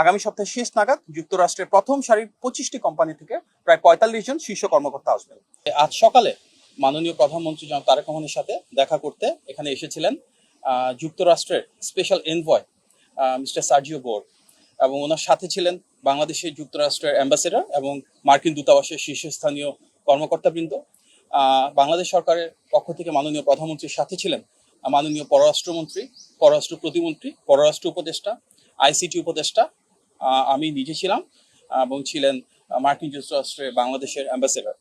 আগামী সপ্তাহে শেষ নাগাদ যুক্তরাষ্ট্রের প্রথম সারির 25টি কোম্পানি থেকে প্রায় 45 জন শীর্ষ কর্মকর্তা আসবেন। আজ সকালে মাননীয় প্রধানমন্ত্রী জনাব তারেক রহমানের সাথে দেখা করতে এখানে এসেছিলেন যুক্তরাষ্ট্রের স্পেশাল এনভয় মিস্টার সার্জিও গোর, এবং ওনার সাথে ছিলেন বাংলাদেশের যুক্তরাষ্ট্রের অ্যাম্বাসেডর এবং মার্কিন দূতাবাসের শীর্ষস্থানীয় কর্মকর্তাবৃন্দ। বাংলাদেশ সরকারের পক্ষ থেকে মাননীয় প্রধানমন্ত্রীর সাথে ছিলেন মাননীয় পররাষ্ট্রমন্ত্রী, পররাষ্ট্র প্রতিমন্ত্রী, পররাষ্ট্র উপদেষ্টা, আইসিটি উপদেষ্টা, আমি নিজে ছিলাম, এবং ছিলেন মার্কিন যুক্তরাষ্ট্রের বাংলাদেশের অ্যাম্বাসেডর।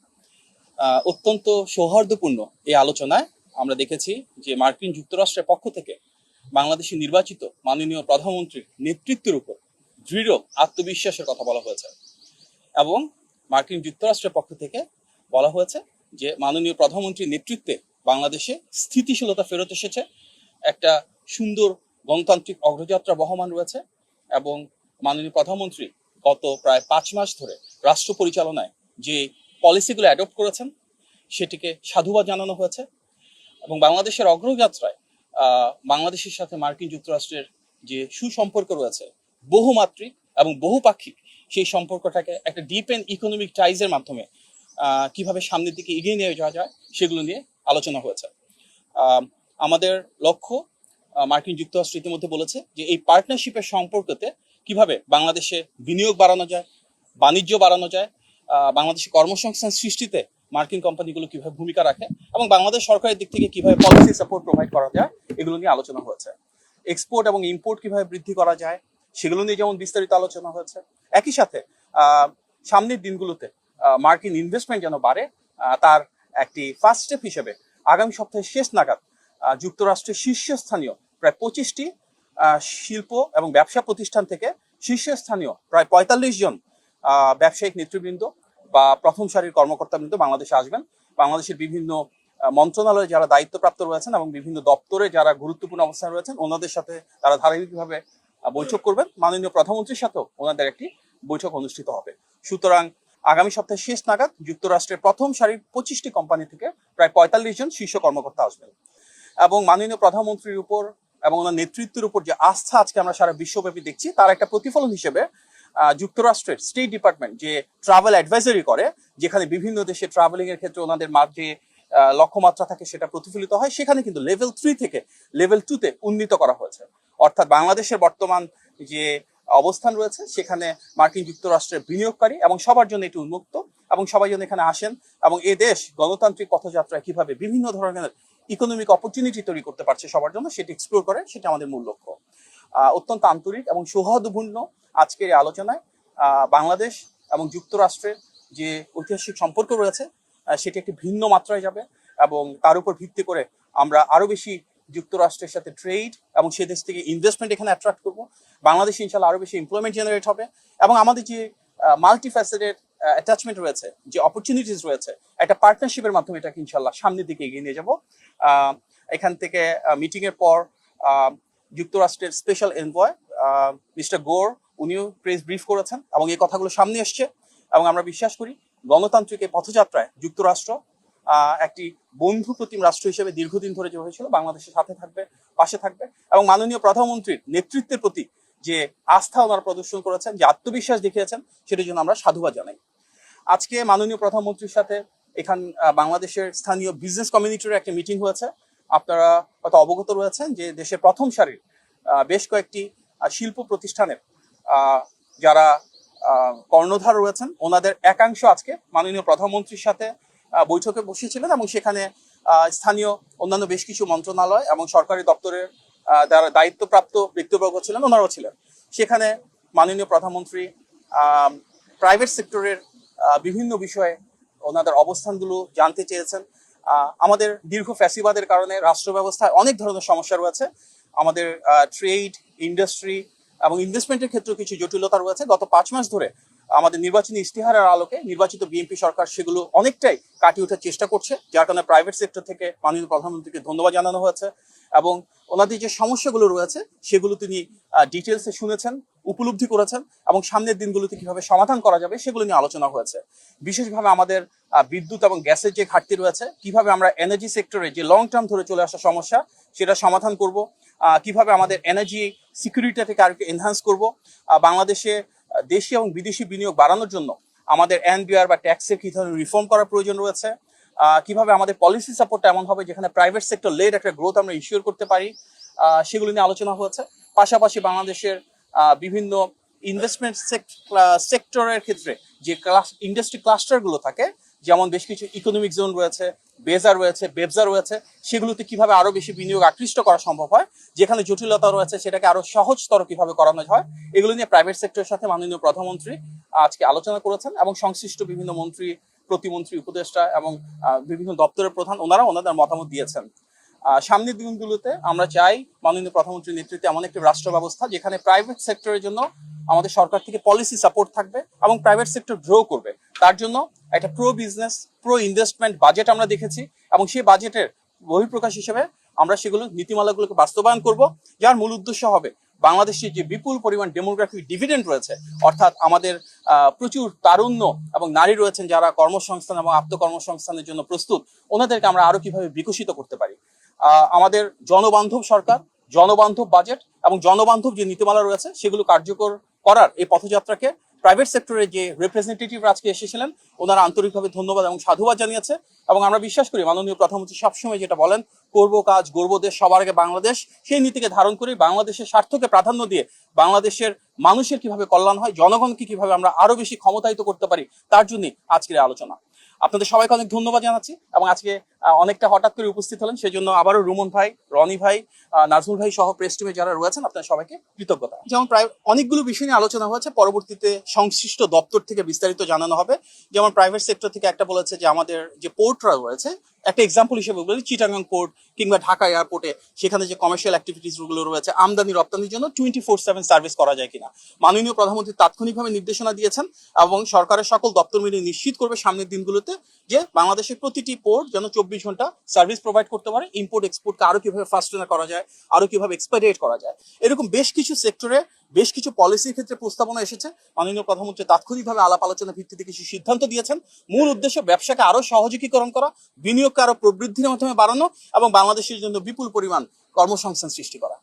অত্যন্ত সৌহার্দ্যপূর্ণ এই আলোচনায় আমরা দেখেছি যে মার্কিন যুক্তরাষ্ট্রের পক্ষ থেকে বাংলাদেশের নির্বাচিত মাননীয় প্রধানমন্ত্রীর নেতৃত্বের উপর দৃঢ় আত্মবিশ্বাসের কথা বলা হয়েছে, এবং মার্কিন যুক্তরাষ্ট্রের পক্ষ থেকে বলা হয়েছে যে মাননীয় প্রধানমন্ত্রীর নেতৃত্বে বাংলাদেশে স্থিতিশীলতা ফেরত এসেছে, একটা সুন্দর গণতান্ত্রিক অগ্রযাত্রা বহমান রয়েছে, এবং মাননীয় প্রধানমন্ত্রী গত প্রায় 5 মাস ধরে রাষ্ট্র পরিচালনায় যে পলিসিগুলো অ্যাডপ্ট করেছেন সেটিকে সাধুবাদ জানানো হয়েছে, এবং বাংলাদেশের অগ্রযাত্রায় বাংলাদেশের সাথে মার্কিন যুক্তরাষ্ট্রের যে সুসম্পর্ক রয়েছে বহুমাত্রিক এবং বহুপাক্ষিক, সেই সম্পর্কটাকে একটা ডিপ এন্ড ইকোনমিক টাইজের মাধ্যমে কিভাবে সামনের দিকে এগিয়ে নিয়ে যাওয়া যায় সেগুলো নিয়ে আলোচনা হয়েছে। আমাদের লক্ষ্য, মার্কিন যুক্তরাষ্ট্র ইতিমধ্যে বলেছে যে এই পার্টনারশিপের সম্পর্কতে কিভাবে বাংলাদেশে বিনিয়োগ বাড়ানো যায়, বাণিজ্য বাড়ানো যায়, বাংলাদেশে কর্মসংস্থান সৃষ্টিতে মার্কিন কোম্পানিগুলো কিভাবে ভূমিকা রাখে, এবং বাংলাদেশ সরকারের দিক থেকে কিভাবে পলিসি সাপোর্ট প্রোভাইড করা যায়, এগুলো নিয়ে আলোচনা হয়েছে। এক্সপোর্ট এবং ইম্পোর্ট কিভাবে বৃদ্ধি করা যায় সেগুলো নিয়ে যেমন বিস্তারিত আলোচনা হয়েছে। একই সাথে সামনের দিনগুলোতে মার্কিন ইনভেস্টমেন্ট যেন বাড়ে, তার একটি ফার্স্ট স্টেপ হিসেবে আগামী সপ্তাহের শেষ নাগাদ যুক্তরাষ্ট্রের শীর্ষস্থানীয় প্রায় 25টি শিল্প এবং ব্যবসা প্রতিষ্ঠান থেকে শীর্ষস্থানীয় প্রায় 45 জন ব্যবসায়িক নেতৃবৃন্দ বা প্রথম সারির কর্মকর্তাবৃন্দ বাংলাদেশে আসবেন। বাংলাদেশের বিভিন্ন মন্ত্রণালয়ে যারা দায়িত্বপ্রাপ্ত রয়েছেন এবং বিভিন্ন দপ্তরে যারা গুরুত্বপূর্ণ অবস্থানে রয়েছেন ওনাদের সাথে তারা ধারাবাহিকভাবে বৈঠক করবেন। মাননীয় প্রধানমন্ত্রীর সাথেও ওনাদের একটি বৈঠক অনুষ্ঠিত হবে। সুতরাং আগামী সপ্তাহে শেষ নাগাদ যুক্তরাষ্ট্রের প্রথম সারির 25টি কোম্পানি থেকে প্রায় 45 জন শীর্ষ কর্মকর্তা আসবেন, এবং মাননীয় প্রধানমন্ত্রীর উপর এবং ওনার নেতৃত্বের উপর যে আস্থা আজকে আমরা সারা বিশ্বব্যাপী দেখছি, তার একটা প্রতিফলন হিসেবে যুক্তরাষ্ট্রের স্টেট ডিপার্টমেন্ট যে ট্রাভেল অ্যাডভাইজারি করে, যেখানে বিভিন্ন দেশে ট্রাভেলিং এর ক্ষেত্রে ওনাদের যে লক্ষ্যমাত্রা থাকে সেটা প্রতিফলিত হয়, সেখানে কিন্তু লেভেল 3 থেকে লেভেল 2-তে উন্নীত করা হয়েছে। অর্থাৎ বাংলাদেশের বর্তমান যে অবস্থান রয়েছে সেখানে মার্কিন যুক্তরাষ্ট্রের বিনিয়োগকারী এবং সবার জন্য এটি উন্মুক্ত, এবং সবাই যেন এখানে আসেন এবং এ দেশ গণতান্ত্রিক পথযাত্রায় কিভাবে বিভিন্ন ধরনের ইকোনমিক অপরচুনিটি তৈরি করতে পারছে সবার জন্য সেটি এক্সপ্লোর করে, সেটা আমাদের মূল লক্ষ্য। অত্যন্ত আন্তরিক এবং সৌহার্দ্যপূর্ণ আজকের এই আলোচনায় বাংলাদেশ এবং যুক্তরাষ্ট্রের যে ঐতিহাসিক সম্পর্ক রয়েছে সেটি একটি ভিন্ন মাত্রায় যাবে, এবং তার উপর ভিত্তি করে আমরা আরো বেশি যুক্তরাষ্ট্রের সাথে ট্রেড এবং সে দেশ থেকে ইনভেস্টমেন্ট এখানে অ্যাট্রাক্ট করবো। বাংলাদেশ ইনশাল্লাহ আরো বেশি এমপ্লয়মেন্ট জেনারেট হবে, এবং আমাদের যে মাল্টিফ্যাসেটেড অ্যাটাচমেন্ট রয়েছে, যে অপরচুনিটিস রয়েছে, একটা পার্টনারশিপের মাধ্যমে এটাকে ইনশাল্লাহ সামনের দিকে এগিয়ে নিয়ে যাব। এখান থেকে মিটিং এর পর যুক্তরাষ্ট্রের স্পেশাল এনভয় মিস্টার গোর উনিও প্রেস ব্রিফ করেছেন, এবং এই কথাগুলো সামনে এসছে, এবং আমরা বিশ্বাস করি গণতান্ত্রিক এই পথযাত্রায় যুক্তরাষ্ট্র একটি বন্ধু প্রতিম রাষ্ট্র হিসেবে দীর্ঘদিন ধরে যে হয়েছিল বাংলাদেশের সাথে থাকবে, পাশে থাকবে, এবং মাননীয় প্রধানমন্ত্রীর নেতৃত্বের প্রতি যে আস্থা ওনারা প্রদর্শন করেছেন, যে আত্মবিশ্বাস দেখিয়েছেন, সেটার জন্য আমরা সাধুবাদ জানাই। আজকে মাননীয় প্রধানমন্ত্রীর সাথে বাংলাদেশের স্থানীয় বিজনেস কমিউনিটির একটা মিটিং হয়েছে। আপনারা হয়তো অবগত রয়েছেন যে দেশের প্রথম সারির বেশ কয়েকটি শিল্প প্রতিষ্ঠানের যারা কর্ণধার রয়েছেন ওনাদের একাংশ আজকে মাননীয় প্রধানমন্ত্রীর সাথে বৈঠকে বসেছিলেন, এবং সেখানে স্থানীয় অন্যান্য বেশ কিছু মন্ত্রণালয় এবং সরকারি দপ্তরের যারা দায়িত্বপ্রাপ্ত ব্যক্তিবর্গ ছিলেন ওনারাও ছিলেন সেখানে। মাননীয় প্রধানমন্ত্রী প্রাইভেট সেক্টরের বিভিন্ন বিষয়ে ওনাদের অবস্থানগুলো জানতে চেয়েছেন। আমাদের দীর্ঘ ফ্যাসিবাদের কারণে রাষ্ট্র ব্যবস্থায় অনেক ধরনের সমস্যা রয়েছে, আমাদের ট্রেড, ইন্ডাস্ট্রি এবং ইনভেস্টমেন্টের ক্ষেত্রে কিছু জটিলতা রয়েছে। গত 5 মাস ধরে আমাদের নির্বাচনী ইশতেহারের আলোকে নির্বাচিত বিএনপি সরকার সেগুলো অনেকটাই কাটিয়ে ওঠার চেষ্টা করছে, যার কারণে প্রাইভেট সেক্টর থেকে মাননীয় প্রধানমন্ত্রীকে ধন্যবাদ জানানো হয়েছে, এবং ওনাদের যে সমস্যাগুলো রয়েছে সেগুলো তিনি ডিটেলসে শুনেছেন, উপলব্ধি করেছেন, এবং সামনের দিনগুলোতে কিভাবে সমাধান করা যাবে সেগুলো নিয়ে আলোচনা হয়েছে। বিশেষভাবে আমাদের বিদ্যুৎ এবং গ্যাসের যে ঘাটতি রয়েছে, কিভাবে আমরা এনার্জি সেক্টরে যে লং টার্ম ধরে চলে আসা সমস্যা সেটা সমাধান করব। কিভাবে আমাদের এনার্জি সিকিউরিটিটাকে আর এনহান্স করব, বাংলাদেশে দেশি এবং বিদেশি বিনিয়োগ বাড়ানোর জন্য আমাদের এনবিআর বা ট্যাক্সের কী ধরনের রিফর্ম করার প্রয়োজন রয়েছে, কিভাবে আমাদের পলিসি সাপোর্টটা এমন হবে যেখানে প্রাইভেট সেক্টর লেড একটা গ্রোথ আমরা ইনশিওর করতে পারি, সেগুলো নিয়ে আলোচনা হয়েছে। পাশাপাশি বাংলাদেশের বিভিন্ন ইনভেস্টমেন্ট সেক্টরের ক্ষেত্রে যে ইন্ডাস্ট্রি ক্লাস্টারগুলো থাকে, যেমন বেশ কিছু ইকোনমিক জোন রয়েছে, বেজার রয়েছে, বেবজা রয়েছে, সেগুলোতে কিভাবে আরো বেশি বিনিয়োগ আকৃষ্ট করা সম্ভব হয়, যেখানে জটিলতা রয়েছে সেটাকে আরো সহজতর কিভাবে করানো হয়, এগুলো নিয়ে প্রাইভেট সেক্টরের সাথে মাননীয় প্রধানমন্ত্রী আজকে আলোচনা করেছেন এবং সংশ্লিষ্ট বিভিন্ন মন্ত্রী, প্রতিমন্ত্রী, উপদেষ্টা এবং বিভিন্ন দপ্তরের প্রধান ওনাদের মতামত দিয়েছেন। সামনের দিনগুলোতে আমরা চাই মাননীয় প্রধানমন্ত্রীর নেতৃত্বে এমন একটি রাষ্ট্র ব্যবস্থা যেখানে প্রাইভেট সেক্টরের জন্য আমাদের সরকার থেকে পলিসি সাপোর্ট থাকবে এবং প্রাইভেট সেক্টর গ্রো করবে। তার জন্য একটা pro business, pro investment budget আমরা দেখেছি এবং সেই বাজেটের বহিঃপ্রকাশ হিসেবে আমরা সেগুলো নীতিমালাগুলোকে বাস্তবায়ন করব, যার মূল উদ্দেশ্য হবে বাংলাদেশের যে বিপুল পরিমাণ ডেমোগ্রাফিক ডিভিডেন্ড রয়েছে, অর্থাৎ আমাদের প্রচুর তারুণ্য এবং নারী রয়েছেন যারা কর্মসংস্থান এবং আত্মকর্মসংস্থানের জন্য প্রস্তুত, ওনাদেরকে আমরা আরো কিভাবে বিকশিত করতে পারি। আমাদের জনবান্ধব সরকার, জনবান্ধব বাজেট এবং জনবান্ধব যে নীতিমালা রয়েছে সেগুলো কার্যকর করার এই পথযাত্রাকে প্রাইভেট সেক্টরের যে রিপ্রেজেন্টেটিভ আজকে এসেছিলেন ওনারা আন্তরিকভাবে ধন্যবাদ এবং সাধুবাদ জানিয়েছে। এবং আমরা বিশ্বাস করি মাননীয় প্রধানমন্ত্রী সবসময় যেটা বলেন, করব কাজ গর্ব দেশ, সবার আগে বাংলাদেশ, সেই নীতিকে ধারণ করে বাংলাদেশের স্বার্থকে প্রাধান্য দিয়ে বাংলাদেশের মানুষের কিভাবে কল্যাণ হয়, জনগণকে কিভাবে আমরা আরো বেশি ক্ষমতায়িত করতে পারি, তার জন্যই আজকের আলোচনা। আপনাদের সবাইকে অনেক ধন্যবাদ জানাচ্ছি এবং আজকে অনেকটা হঠাৎ করে উপস্থিত হলেন, সেজন্য আবারও রুমন ভাই, রনি ভাই, নাজমুল ভাই সহ প্রেস টিমে যারা রয়েছেন আপনাদের সবাইকে কৃতজ্ঞতা। যেমন প্রায় অনেকগুলো বিষয় নিয়ে আলোচনা হয়েছে, পরবর্তীতে সংশ্লিষ্ট দপ্তর থেকে বিস্তারিত জানানো হবে। যেমন প্রাইভেট সেক্টর থেকে একটা বলেছে যে আমাদের যে পোর্টরা রয়েছে, একটা এক্সাম্পল হিসেবে বলি চিটাগাং পোর্ট কিংবা ঢাকা এয়ারপোর্টে সেখানে যে কমার্শিয়াল অ্যাক্টিভিটিস গুলো রয়েছে আমদানি রপ্তানির জন্য 24/7 সার্ভিস করা যায় কিনা। মাননীয় প্রধানমন্ত্রী তাৎক্ষণিকভাবে নির্দেশনা দিয়েছেন এবং সরকারের সকল দপ্তর মিলে নিশ্চিত করবে সামনের দিনগুলোতে যে বাংলাদেশের প্রতিটি পোর্ট যেন 24 ঘন্টা সার্ভিস প্রোভাইড করতে পারে। ইম্পোর্ট এক্সপোর্টকে আরো কিভাবে ফাস্টেনার করা যায়, আরো কিভাবে এক্সপেডিয়েট করা যায়, এরকম বেশ কিছু সেক্টরে বেশ কিছু পলিসির ক্ষেত্রে প্রস্তাবনা এসেছে। মাননীয় প্রধানমন্ত্রী তাৎক্ষণিকভাবে আলাপ আলোচনার ভিত্তিতে কিছু সিদ্ধান্ত দিয়েছেন। মূল উদ্দেশ্য ব্যবসাকে আরো সহযোগীকরণ করা, বিনিয়োগকে আরো প্রবৃদ্ধির মাধ্যমে বাড়ানো এবং বাংলাদেশের জন্য বিপুল পরিমাণ কর্মসংস্থান সৃষ্টি করা।